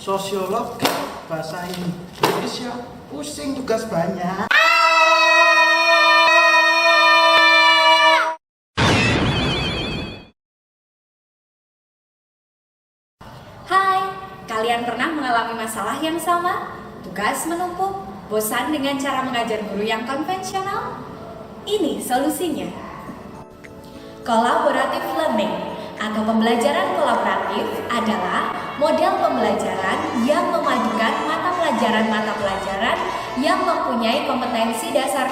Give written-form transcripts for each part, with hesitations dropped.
sosiolog bahasa Indonesia, pusing tugas banyak. Hai, kalian pernah mengalami masalah yang sama? Tugas menumpuk, bosan dengan cara mengajar guru yang konvensional? Ini solusinya. Collaborative learning atau pembelajaran kolaboratif adalah model pembelajaran yang memadukan mata pelajaran yang mempunyai kompetensi dasar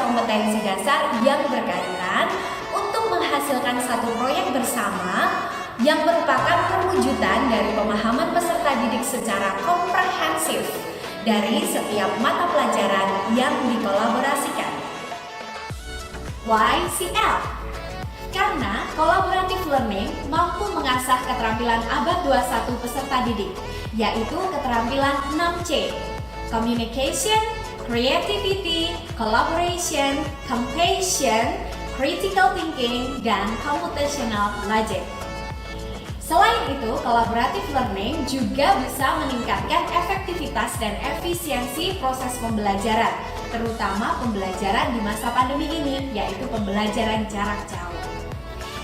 yang berkaitan untuk menghasilkan satu proyek bersama yang merupakan perwujudan dari pemahaman peserta didik secara komprehensif dari setiap mata pelajaran yang dikolaborasikan. Why CL? Karena collaborative learning mampu mengasah keterampilan abad 21 peserta didik, yaitu keterampilan 6C: communication, creativity, collaboration, compassion, critical thinking, dan computational logic. Selain itu, collaborative learning juga bisa meningkatkan efektivitas dan efisiensi proses pembelajaran, terutama pembelajaran di masa pandemi ini, yaitu pembelajaran jarak jauh.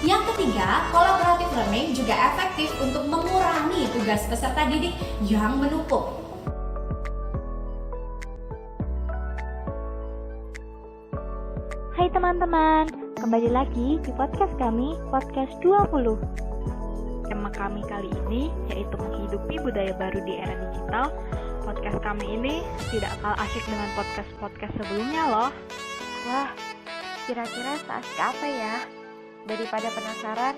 Yang ketiga, collaborative learning juga efektif untuk mengurangi tugas peserta didik yang menumpuk. Hai teman-teman, kembali lagi di podcast kami, Podcast 20. Tema kami kali ini yaitu menghidupi budaya baru di era digital. Podcast kami ini tidak kalah asyik dengan podcast-podcast sebelumnya loh. Wah, kira-kira seasik apa ya? Daripada penasaran,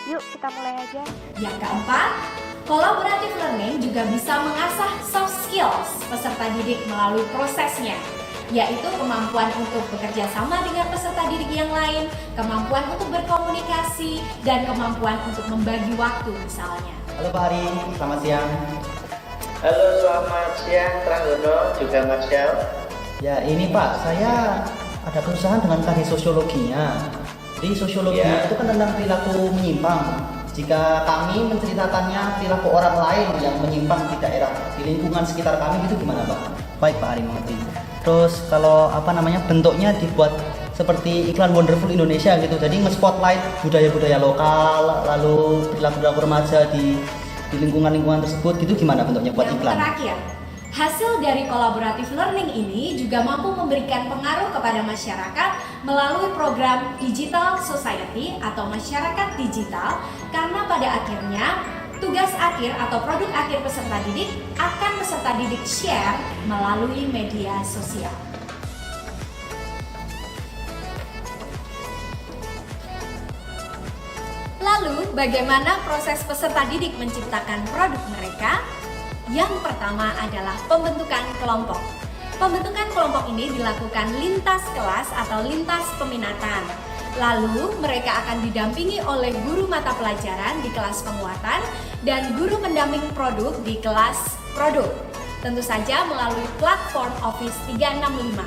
yuk kita mulai aja. Yang keempat, collaborative learning juga bisa mengasah soft skills peserta didik melalui prosesnya, yaitu kemampuan untuk bekerja sama dengan peserta didik yang lain, kemampuan untuk berkomunikasi, dan kemampuan untuk membagi waktu misalnya. Halo Pak Ari, selamat siang. Halo, selamat siang Tranggono, juga Mas Syal. Ya ini Pak, saya ada kesusahan dengan tadi sosiologinya. Jadi sosiologinya itu kan tentang perilaku menyimpang. Jika kami menceritakannya perilaku orang lain yang menyimpang di daerah, di lingkungan sekitar kami, itu gimana Pak? Baik Pak Ari, mengerti. Terus kalau bentuknya dibuat seperti iklan Wonderful Indonesia gitu. Jadi nge-spotlight budaya-budaya lokal, lalu perilaku remaja di lingkungan-lingkungan tersebut gitu, gimana bentuknya buat iklan? Yang terakhir, hasil dari collaborative learning ini juga mampu memberikan pengaruh kepada masyarakat melalui program Digital Society atau masyarakat digital, karena pada akhirnya tugas akhir atau produk akhir peserta didik akan peserta didik share melalui media sosial. Lalu, bagaimana proses peserta didik menciptakan produk mereka? Yang pertama adalah pembentukan kelompok. Pembentukan kelompok ini dilakukan lintas kelas atau lintas peminatan. Lalu mereka akan didampingi oleh guru mata pelajaran di kelas penguatan dan guru pendamping produk di kelas produk. Tentu saja melalui platform Office 365.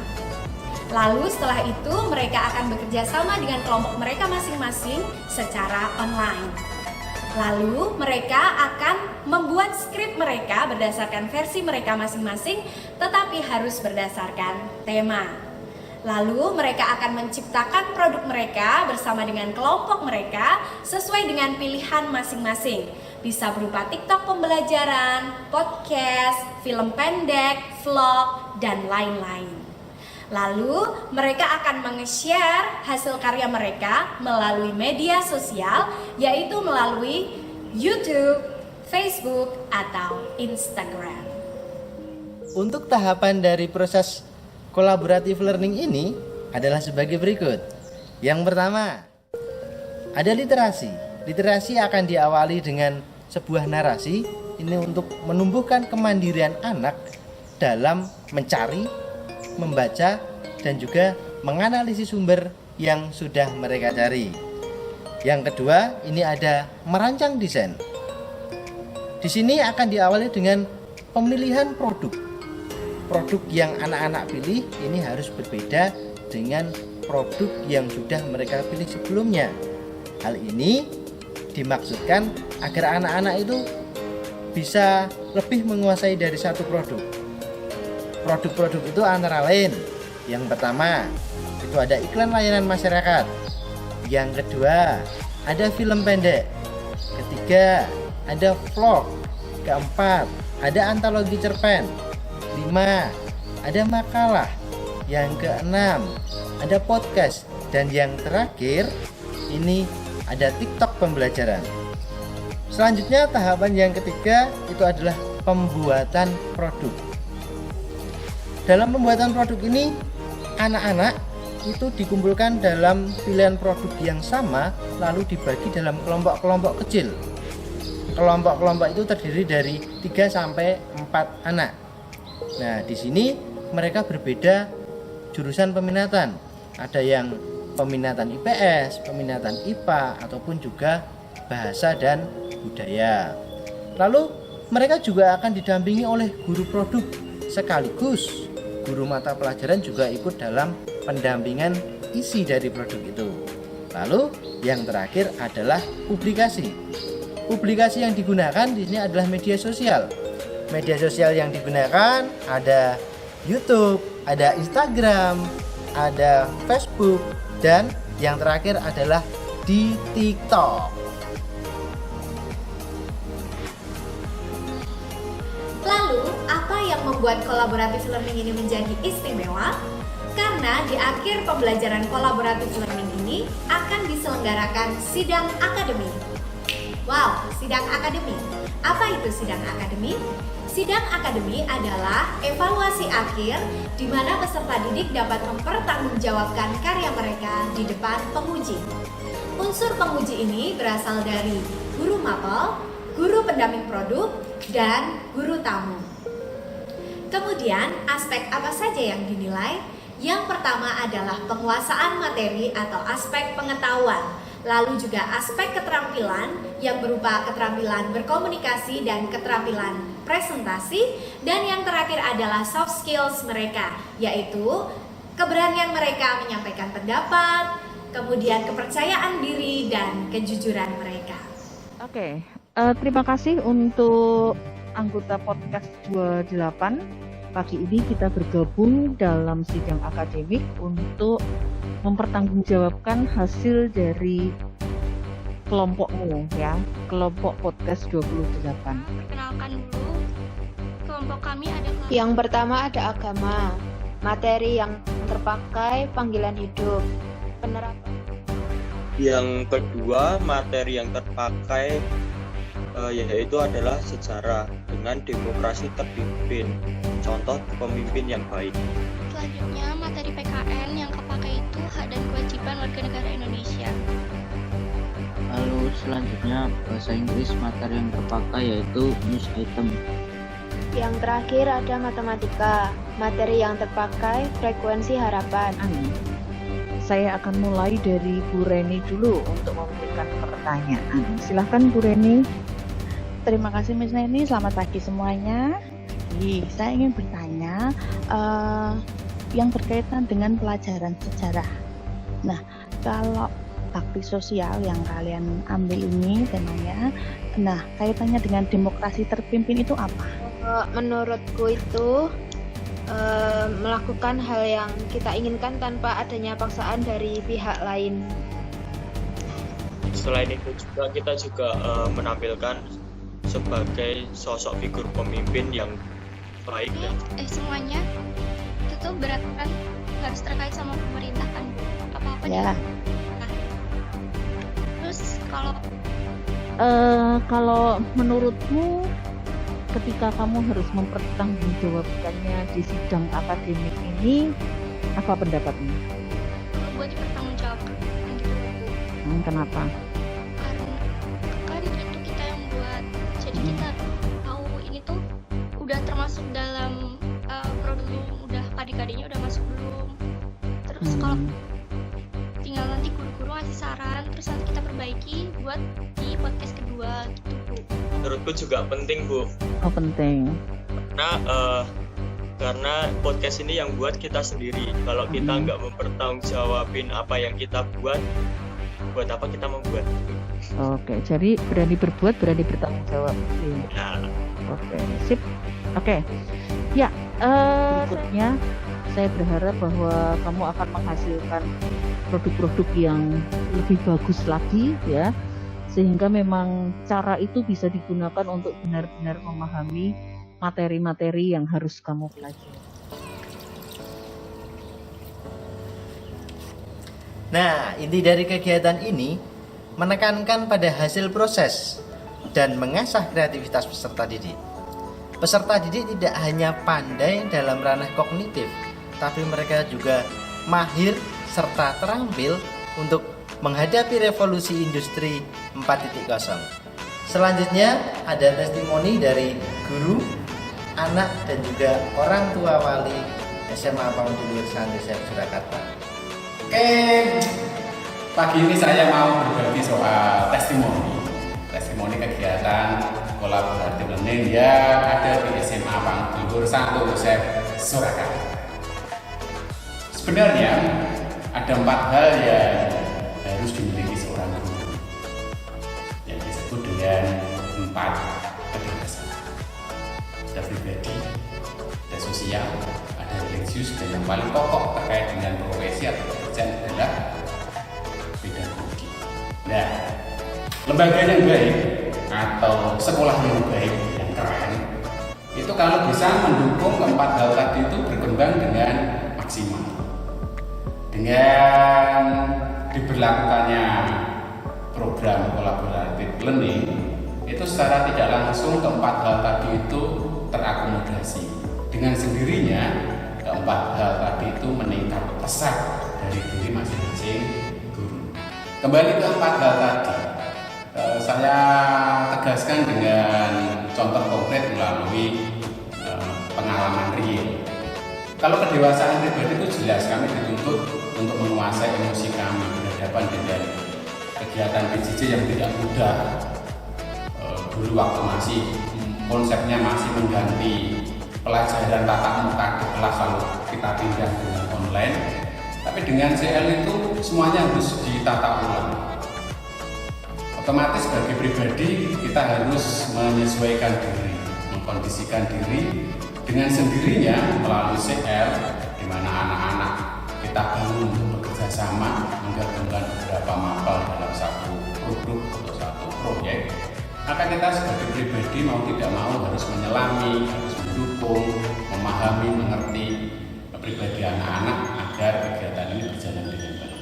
Lalu setelah itu mereka akan bekerja sama dengan kelompok mereka masing-masing secara online. Lalu mereka akan membuat skrip mereka berdasarkan versi mereka masing-masing, tetapi harus berdasarkan tema. Lalu mereka akan menciptakan produk mereka bersama dengan kelompok mereka sesuai dengan pilihan masing-masing. Bisa berupa TikTok pembelajaran, podcast, film pendek, vlog, dan lain-lain. Lalu mereka akan meng-share hasil karya mereka melalui media sosial, yaitu melalui YouTube, Facebook, atau Instagram. Untuk tahapan dari proses collaborative learning ini adalah sebagai berikut. Yang pertama, ada literasi. Literasi akan diawali dengan sebuah narasi. Ini untuk menumbuhkan kemandirian anak dalam mencari, membaca, dan juga menganalisis sumber yang sudah mereka cari. Yang kedua, ini ada merancang desain. Di sini akan diawali dengan pemilihan produk. Produk yang anak-anak pilih ini harus berbeda dengan produk yang sudah mereka pilih sebelumnya. Hal ini dimaksudkan agar anak-anak itu bisa lebih menguasai dari satu produk. Produk-produk itu antara lain, yang pertama itu ada iklan layanan masyarakat, yang kedua ada film pendek, ketiga ada vlog, keempat ada antologi cerpen, 5 ada makalah, yang keenam ada podcast, dan yang terakhir ini ada TikTok pembelajaran. Selanjutnya tahapan yang ketiga itu adalah pembuatan produk. Dalam pembuatan produk ini anak-anak itu dikumpulkan dalam pilihan produk yang sama lalu dibagi dalam kelompok-kelompok kecil. Kelompok-kelompok itu terdiri dari 3 sampai 4 anak. Nah, di sini mereka berbeda jurusan peminatan. Ada yang peminatan IPS, peminatan IPA, ataupun juga bahasa dan budaya. Lalu mereka juga akan didampingi oleh guru produk sekaligus guru mata pelajaran juga ikut dalam pendampingan isi dari produk itu. Lalu yang terakhir adalah publikasi. Publikasi yang digunakan di sini adalah media sosial. Media sosial yang digunakan ada YouTube, ada Instagram, ada Facebook, dan yang terakhir adalah di TikTok. Lalu, apa yang membuat collaborative learning ini menjadi istimewa? Karena di akhir pembelajaran collaborative learning ini akan diselenggarakan sidang akademik. Wow, sidang akademik. Apa itu sidang akademik? Sidang akademik adalah evaluasi akhir di mana peserta didik dapat mempertanggungjawabkan karya mereka di depan penguji. Unsur penguji ini berasal dari guru mapel, guru pendamping produk, dan guru tamu. Kemudian, aspek apa saja yang dinilai? Yang pertama adalah penguasaan materi atau aspek pengetahuan, lalu juga aspek keterampilan yang berupa keterampilan berkomunikasi dan keterampilan presentasi, dan yang terakhir adalah soft skills mereka, yaitu keberanian mereka menyampaikan pendapat, kemudian kepercayaan diri dan kejujuran mereka. Oke, terima kasih untuk anggota podcast 28. Pagi ini kita bergabung dalam sidang akademik untuk mempertanggungjawabkan hasil dari kelompokmu ya, kelompok podcast 28. Perkenalkan dulu, kelompok kami adalah Yang pertama ada agama, materi yang terpakai, panggilan hidup, penerapan. Yang kedua, materi yang terpakai yaitu adalah sejarah dengan demokrasi terpimpin, contoh pemimpin yang baik. selanjutnya materi PKN yang kepakai itu hak dan kewajiban warga negara Indonesia. Lalu selanjutnya bahasa Inggris, materi yang terpakai yaitu news item. Yang terakhir ada matematika, materi yang terpakai, frekuensi harapan. Saya akan mulai dari Bu Reni dulu untuk memberikan pertanyaan. Silahkan Bu Reni. Terima kasih Miss Neni, selamat pagi semuanya. Saya ingin bertanya yang berkaitan dengan pelajaran sejarah. Nah, kalau bakti sosial yang kalian ambil ini temanya, nah kaitannya dengan demokrasi terpimpin itu apa? Menurutku itu melakukan hal yang kita inginkan tanpa adanya paksaan dari pihak lain. Selain itu juga kita juga menampilkan sebagai sosok figur pemimpin yang baik dan Semuanya itu tuh berat kan, harus terkait sama pemerintah kan, apa-apa Ya. Terus kalau Kalau menurutmu ketika kamu harus mempertanggungjawabkannya di sidang akademik ini, apa pendapatmu? buat dipertanggungjawabkan gitu. Kenapa? Karena kan itu kita yang buat, jadi kita tahu ini tuh udah termasuk dalam produk, udah adik-adiknya udah masuk belum. Terus kalau tinggal nanti guru-guru ngasih saran, terus nanti kita perbaiki buat di podcast kedua gitu Bu. menurutku juga penting Bu, Oh, penting. karena podcast ini yang buat kita sendiri. Kalau kita nggak mempertanggungjawabin apa yang kita buat apa kita membuat? Oke, jadi berani berbuat, berani bertanggung jawab. Nah, Oke, sip. Oke. Ya, berikutnya saya berharap bahwa kamu akan menghasilkan produk-produk yang lebih bagus lagi ya, sehingga memang cara itu bisa digunakan untuk benar-benar memahami materi-materi yang harus kamu pelajari. Nah, inti dari kegiatan ini menekankan pada hasil proses dan mengasah kreativitas peserta didik. Peserta didik tidak hanya pandai dalam ranah kognitif, tapi mereka juga mahir serta terampil untuk menghadapi revolusi industri 4.0. Selanjutnya ada testimoni dari guru, anak, dan juga orang tua wali SMA Paun Dulur Santri Surakarta. Oke, pagi ini saya mau berbagi soal testimoni kegiatan kolaboratif learning yang ada di SMA Paun Dulur Santri Surakarta. Sebenarnya ada 4 hal yang harus dimiliki seorang guru yang disebut dengan 4 kebebasan. Ada pribadi, ada sosial, ada religius, dan yang paling pokok terkait dengan profesi atau pekerjaan adalah pedagogi. Nah, lembaga yang baik atau sekolah yang baik, yang keren, itu kalau bisa mendukung keempat hal tadi itu berkembang dengan maksimal. Dengan diberlakukannya program kolaboratif learning, itu secara tidak langsung keempat hal tadi itu terakomodasi. Dengan sendirinya keempat hal tadi itu meningkat pesat dari diri masing-masing guru. Kembali ke empat hal tadi, saya tegaskan dengan contoh konkret melalui pengalaman real. Kalau kedewasaan pribadi itu jelas kami dituntut untuk menguasai emosi kami berhadapan dengan kegiatan PJJ yang tidak mudah. Dulu waktu masih konsepnya masih mengganti pelajaran tatap muka di kelas lalu kita pindah dengan online. Tapi dengan CL itu semuanya harus ditata ulang. Otomatis bagi pribadi kita harus menyesuaikan diri, mengkondisikan diri dengan sendirinya melalui CL, di mana anak-anak kita bangun untuk bekerja sama menggabungkan beberapa mapel dalam satu produk atau satu proyek. Maka kita sebagai pribadi mau tidak mau harus menyelami, harus mendukung, memahami, mengerti pribadi anak-anak agar kegiatan ini berjalan dengan baik.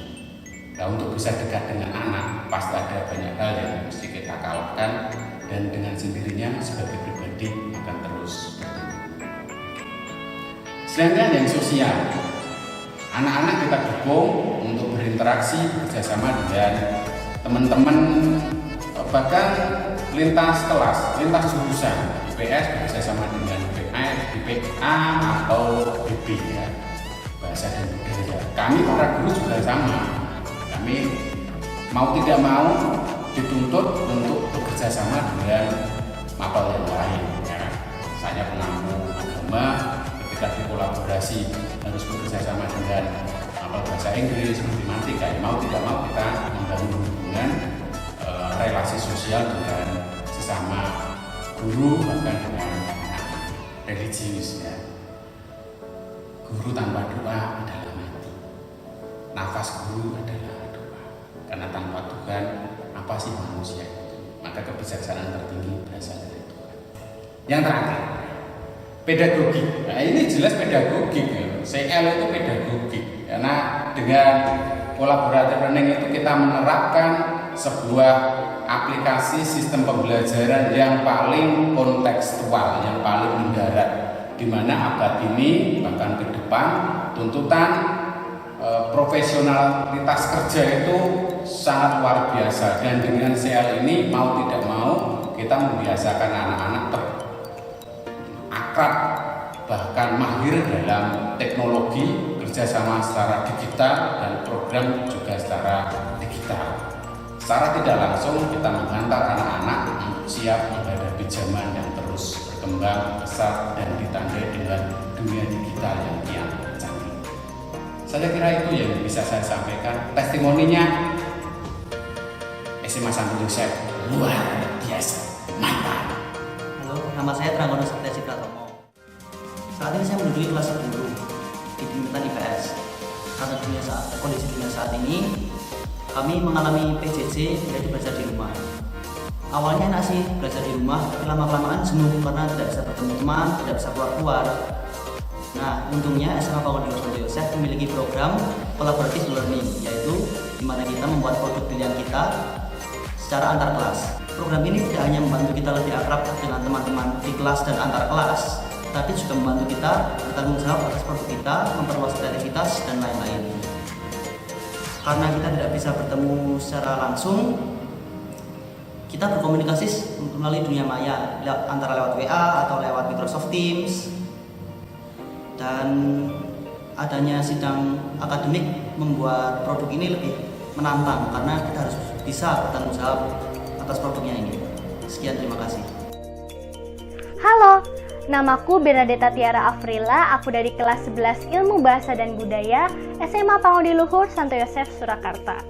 Nah, untuk bisa dekat dengan anak, pasti ada banyak hal yang mesti kita kalahkan, dan dengan sendirinya sebagai pribadi akan terus bertumbuh. Sedangkan yang sosial, anak-anak kita dukung untuk berinteraksi, bekerjasama dengan teman-teman, bahkan lintas kelas, lintas jurusan, IPS bekerjasama dengan BPA atau BB ya, bahasa dan budaya. Kami para guru juga sama. Kami mau tidak mau dituntut untuk bekerjasama dengan mapel yang lain. Ya. Saya pengampu agama, ketika dikolaborasi harus bekerjasama dengan mapel bahasa Inggris, matematika. Ya, mau tidak mau kita membangun hubungan relasi sosial dengan sesama guru, bahkan dengan religius ya. Guru tanpa doa adalah mati. Nafas guru adalah doa. Karena tanpa Tuhan, apa sih manusia itu? Maka kebijaksanaan tertinggi berasal dari Tuhan. Yang terakhir, pedagogi. Nah, ini jelas pedagogi ya. CL itu pedagogi. Karena dengan collaborative learning itu kita menerapkan sebuah aplikasi sistem pembelajaran yang paling kontekstual, yang paling mendarat, di mana abad ini bahkan ke depan tuntutan profesionalitas kerja itu sangat luar biasa, dan dengan CL ini mau tidak mau kita membiasakan anak-anak akrab bahkan mahir dalam teknologi, kerjasama secara digital dan program juga secara digital. Secara tidak langsung kita menghantar anak-anak untuk siap menghadapi zaman yang terus berkembang pesat dan ditandai dengan dunia digital yang kian canggih. Saya kira itu yang bisa saya sampaikan. Testimoninya SMA Santo Yosef luar biasa, mantap. Halo, Nama saya Tranggono Satyajit Pratomo. Saat ini saya menduduki kelas 10 di Pembimbingan IPS. Karena kondisi dunia saat ini, kami mengalami PJJ, yaitu belajar di rumah. Awalnya enak sih belajar di rumah, tapi lama-kelamaan jenuh karena tidak bisa bertemu teman, tidak bisa keluar-keluar. Nah, untungnya SMA Pangudin Santo Yosef memiliki program collaborative learning, yaitu di mana kita membuat produk pilihan kita secara antar kelas. Program ini tidak hanya membantu kita lebih akrab dengan teman-teman di kelas dan antar kelas, tapi juga membantu kita bertanggung jawab atas produk kita, memperluas kreativitas, dan lain-lain. Karena kita tidak bisa bertemu secara langsung, kita berkomunikasi melalui dunia maya, antara lewat WA atau lewat Microsoft Teams. Dan adanya sidang akademik membuat produk ini lebih menantang karena kita harus bisa bertanggung jawab atas produknya ini. Sekian, terima kasih. Halo, namaku Bernadetta Tiara Afrila, aku dari kelas 11 Ilmu Bahasa dan Budaya SMA Pangudi Luhur Santo Yosef Surakarta.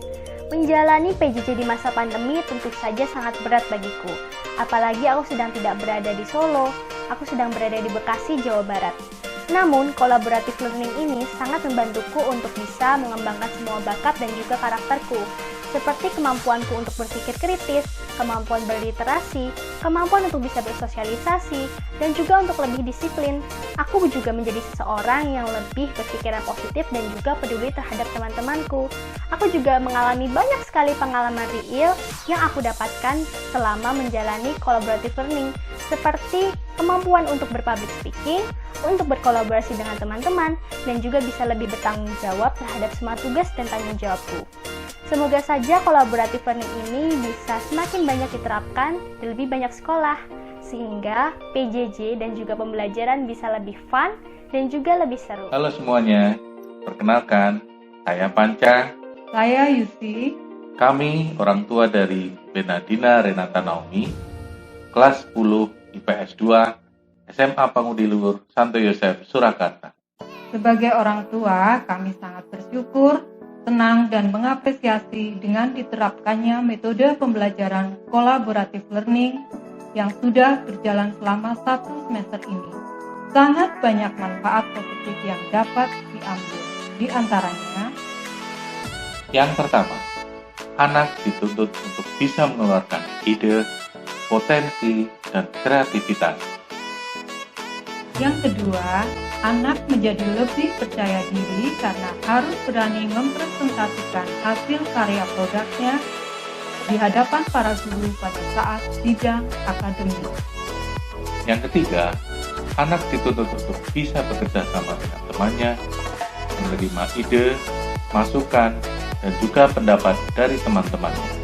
Menjalani PJJ di masa pandemi tentu saja sangat berat bagiku. Apalagi aku sedang tidak berada di Solo, aku sedang berada di Bekasi, Jawa Barat. Namun, collaborative learning ini sangat membantuku untuk bisa mengembangkan semua bakat dan juga karakterku, seperti kemampuanku untuk berpikir kritis, kemampuan berliterasi, kemampuan untuk bisa bersosialisasi, dan juga untuk lebih disiplin. Aku juga menjadi seseorang yang lebih berpikiran positif dan juga peduli terhadap teman-temanku. Aku juga mengalami banyak sekali pengalaman real yang aku dapatkan selama menjalani collaborative learning, seperti kemampuan untuk berpublic speaking, untuk berkolaborasi dengan teman-teman, dan juga bisa lebih bertanggung jawab terhadap semua tugas dan tanggung jawabku. Semoga saja collaborative learning ini bisa semakin banyak diterapkan di lebih banyak sekolah, sehingga PJJ dan juga pembelajaran bisa lebih fun dan juga lebih seru. Halo semuanya, perkenalkan, saya Panca. Saya Yusi. Kami orang tua dari Benadina Renata Naomi, kelas 10 IPS 2, SMA Pangudi Luhur Santo Yosef Surakarta. Sebagai orang tua, kami sangat bersyukur, senang, dan mengapresiasi dengan diterapkannya metode pembelajaran collaborative learning yang sudah berjalan selama 1 semester ini. Sangat banyak manfaat positif yang dapat diambil. Di antaranya, yang pertama, anak dituntut untuk bisa mengeluarkan ide, potensi, dan kreativitas. Yang kedua, anak menjadi lebih percaya diri karena harus berani mempresentasikan hasil karya produknya di hadapan para guru pada saat sidang akademik. Yang ketiga, anak dituntut untuk bisa bekerja sama dengan temannya, menerima ide, masukan, dan juga pendapat dari teman-temannya.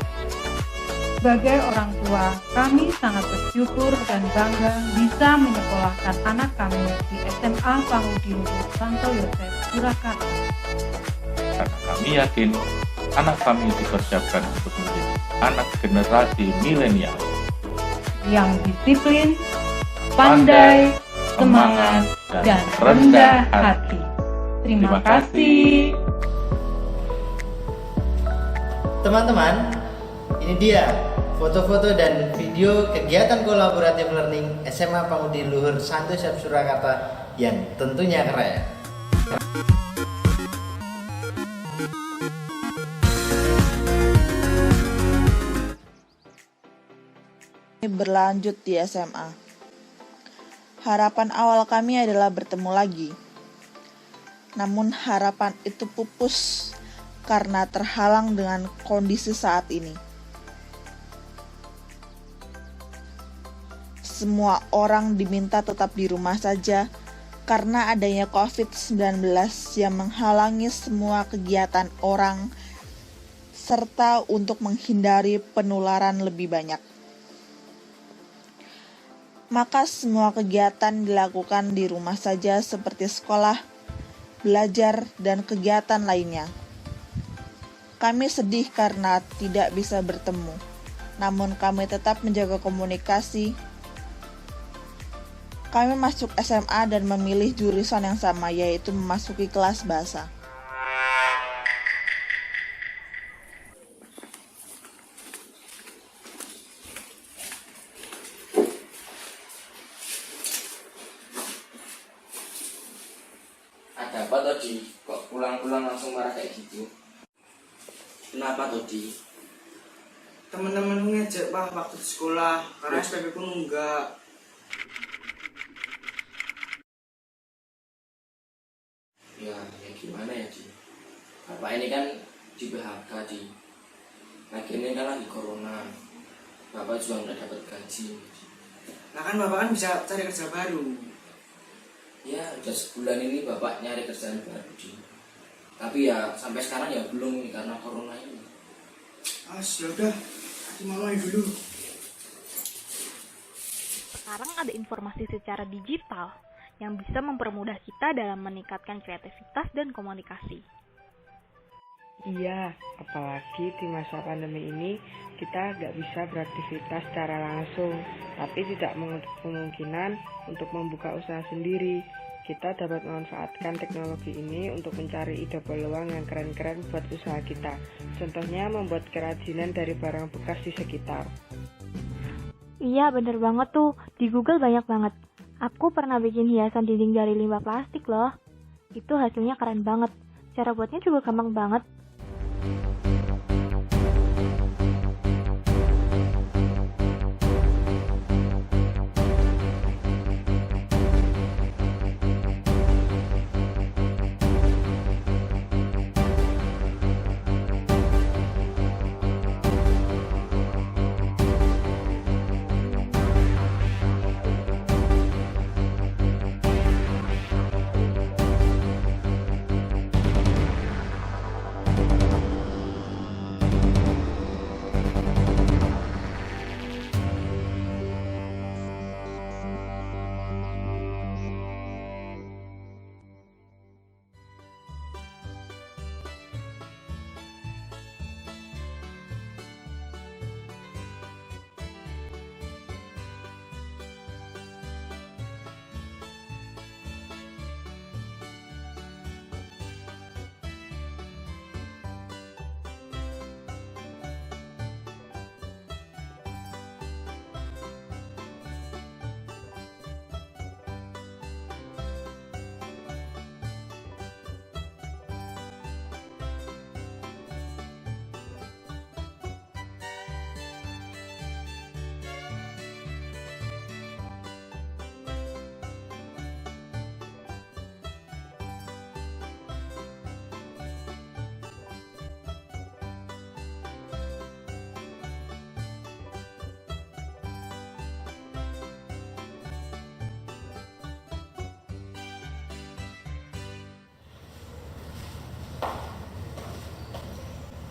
Sebagai orang tua, kami sangat bersyukur dan bangga bisa menyekolahkan anak kami di SMA Pangudi Luhur Santo Yosef Surakarta. Karena kami yakin anak kami dipersiapkan untuk menjadi anak generasi milenial yang disiplin, pandai, semangat, dan rendah hati. Terima kasih. Teman-teman, ini dia foto-foto dan video kegiatan kolaboratif learning SMA Pangudi Luhur Santo Yosef Surakarta yang tentunya keren. Berlanjut di SMA. Harapan awal kami adalah bertemu lagi. Namun harapan itu pupus karena terhalang dengan kondisi saat ini. Semua orang diminta tetap di rumah saja karena adanya COVID-19 yang menghalangi semua kegiatan orang serta untuk menghindari penularan lebih banyak. Maka semua kegiatan dilakukan di rumah saja seperti sekolah, belajar, dan kegiatan lainnya. Kami sedih karena tidak bisa bertemu, namun kami tetap menjaga komunikasi. Kami masuk SMA dan memilih jurusan yang sama, yaitu memasuki kelas bahasa. kok pulang-pulang langsung marah kayak gitu? Kenapa Todi? Temen-temen ngejek Pak waktu di sekolah karena SPP ku nunggak. Ya gimana ya Di? Bapak ini kan di PHK Di. Lagi ini kan lagi corona. Bapak juga nggak dapat gaji. Nah kan Bapak kan bisa cari kerja baru. Ya udah sebulan ini Bapak nyari kerjaan baru Di. Tapi ya sampai sekarang ya belum nih karena corona ini. Yaudah, Adi mau dulu. Sekarang ada informasi secara digital yang bisa mempermudah kita dalam meningkatkan kreativitas dan komunikasi. Iya, apalagi di masa pandemi ini kita nggak bisa beraktivitas secara langsung, tapi tidak menutup kemungkinan untuk membuka usaha sendiri. Kita dapat memanfaatkan teknologi ini untuk mencari ide peluang yang keren-keren buat usaha kita. Contohnya membuat kerajinan dari barang bekas di sekitar. Iya, bener banget tuh. Di Google banyak banget. Aku pernah bikin hiasan dinding dari limbah plastik loh. Itu hasilnya keren banget. Cara buatnya juga gampang banget.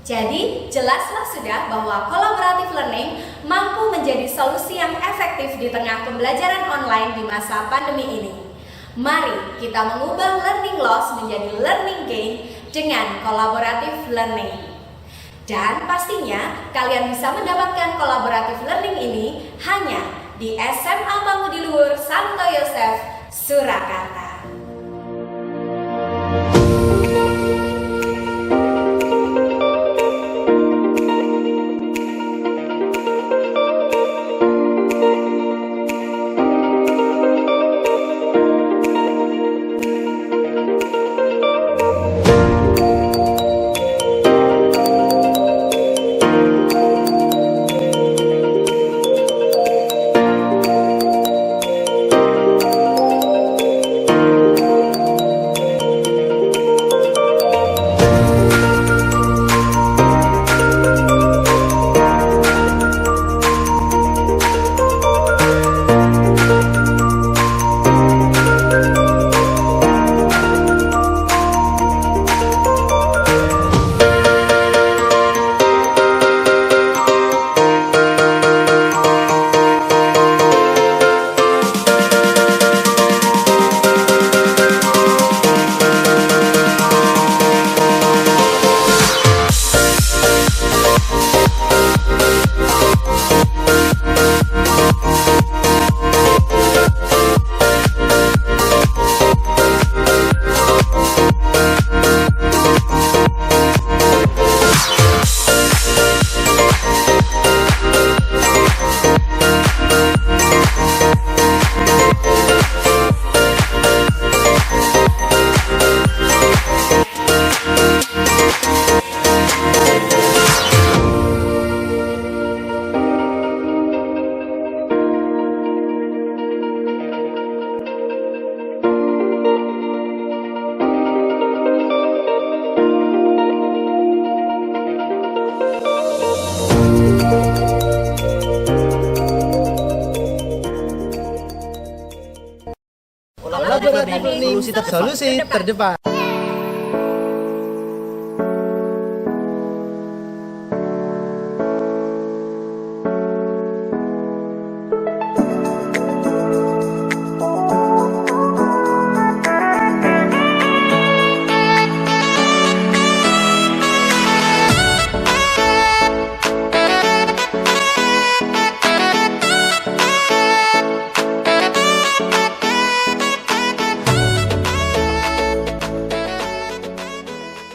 Jadi, jelaslah sudah bahwa collaborative learning mampu menjadi solusi yang efektif di tengah pembelajaran online di masa pandemi ini. Mari kita mengubah learning loss menjadi learning gain dengan collaborative learning. Dan pastinya kalian bisa mendapatkan collaborative learning ini hanya di SMA Pangudi Luhur Santo Yosef, Surakarta. Solusi terdepan.